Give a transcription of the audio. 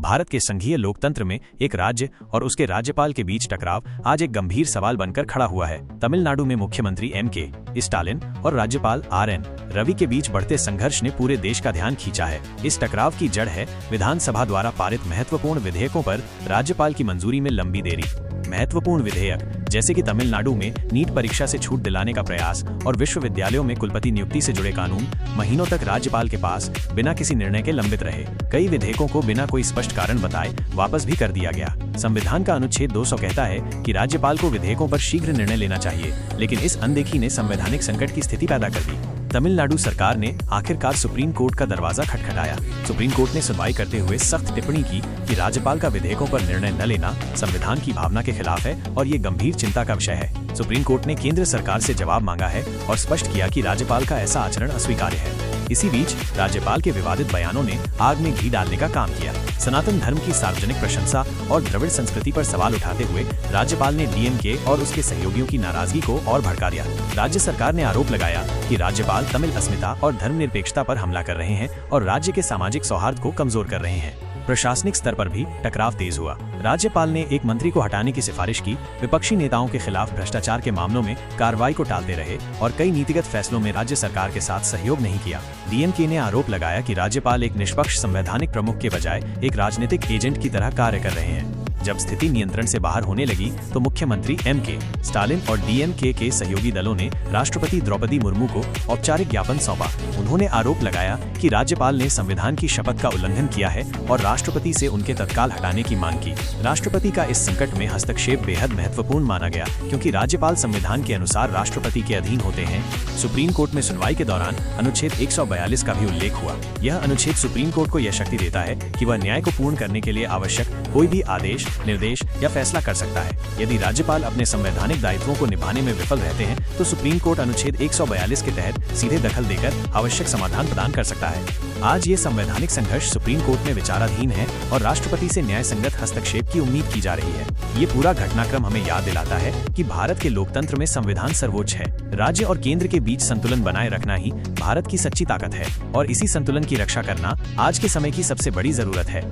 भारत के संघीय लोकतंत्र में एक राज्य और उसके राज्यपाल के बीच टकराव आज एक गंभीर सवाल बनकर खड़ा हुआ है। तमिलनाडु में मुख्यमंत्री M.K. स्टालिन और राज्यपाल R.N. रवि के बीच बढ़ते संघर्ष ने पूरे देश का ध्यान खींचा है। इस टकराव की जड़ है विधानसभा द्वारा पारित महत्वपूर्ण विधेयकों पर राज्यपाल की मंजूरी में लंबी देरी। महत्वपूर्ण विधेयक जैसे कि तमिलनाडु में नीट परीक्षा से छूट दिलाने का प्रयास और विश्वविद्यालयों में कुलपति नियुक्ति से जुड़े कानून महीनों तक राज्यपाल के पास बिना किसी निर्णय के लंबित रहे। कई विधेयकों को बिना कोई स्पष्ट कारण बताए वापस भी कर दिया गया। संविधान का अनुच्छेद 200 कहता है कि राज्यपाल को विधेयकों पर शीघ्र निर्णय लेना चाहिए, लेकिन इस अनदेखी ने संवैधानिक संकट की स्थिति पैदा कर दी। तमिलनाडु सरकार ने आखिरकार सुप्रीम कोर्ट का दरवाजा खटखटाया। सुप्रीम कोर्ट ने सुनवाई करते हुए सख्त टिप्पणी की कि राज्यपाल का विधेयकों पर निर्णय न लेना संविधान की भावना के खिलाफ है और ये गंभीर चिंता का विषय है। सुप्रीम कोर्ट ने केंद्र सरकार से जवाब मांगा है और स्पष्ट किया कि राज्यपाल का ऐसा आचरण अस्वीकार्य है। इसी बीच राज्यपाल के विवादित बयानों ने आग में घी डालने का काम किया। सनातन धर्म की सार्वजनिक प्रशंसा और द्रविड़ संस्कृति पर सवाल उठाते हुए राज्यपाल ने DMK और उसके सहयोगियों की नाराजगी को और भड़का दिया। राज्य सरकार ने आरोप लगाया कि राज्यपाल तमिल अस्मिता और धर्मनिरपेक्षता पर हमला कर रहे हैं और राज्य के सामाजिक सौहार्द को कमजोर कर रहे हैं। प्रशासनिक स्तर पर भी टकराव तेज हुआ। राज्यपाल ने एक मंत्री को हटाने की सिफारिश की, विपक्षी नेताओं के खिलाफ भ्रष्टाचार के मामलों में कार्रवाई को टालते रहे और कई नीतिगत फैसलों में राज्य सरकार के साथ सहयोग नहीं किया। DMK ने आरोप लगाया कि राज्यपाल एक निष्पक्ष संवैधानिक प्रमुख के बजाय एक राजनीतिक एजेंट की तरह कार्य कर रहे हैं। जब स्थिति नियंत्रण से बाहर होने लगी तो मुख्यमंत्री M.K. स्टालिन और DMK के सहयोगी दलों ने राष्ट्रपति द्रौपदी मुर्मू को औपचारिक ज्ञापन सौंपा। उन्होंने आरोप लगाया कि राज्यपाल ने संविधान की शपथ का उल्लंघन किया है और राष्ट्रपति से उनके तत्काल हटाने की मांग की। राष्ट्रपति का इस संकट में हस्तक्षेप बेहद महत्वपूर्ण माना गया, क्योंकि राज्यपाल संविधान के अनुसार राष्ट्रपति के अधीन होते हैं। सुप्रीम कोर्ट में सुनवाई के दौरान अनुच्छेद 142 का भी उल्लेख हुआ। यह अनुच्छेद सुप्रीम कोर्ट को यह शक्ति देता है कि वह न्याय को पूर्ण करने के लिए आवश्यक कोई भी आदेश, निर्देश या फैसला कर सकता है। यदि राज्यपाल अपने संवैधानिक दायित्वों को निभाने में विफल रहते हैं तो सुप्रीम कोर्ट अनुच्छेद 142 के तहत सीधे दखल देकर आवश्यक समाधान प्रदान कर सकता है। आज ये संवैधानिक संघर्ष सुप्रीम कोर्ट में विचाराधीन है और राष्ट्रपति से न्याय संगत हस्तक्षेप की उम्मीद की जा रही है। ये पूरा घटनाक्रम हमें याद दिलाता है कि भारत के लोकतंत्र में संविधान सर्वोच्च है। राज्य और केंद्र के बीच संतुलन बनाए रखना ही भारत की सच्ची ताकत है और इसी संतुलन की रक्षा करना आज के समय की सबसे बड़ी जरूरत है।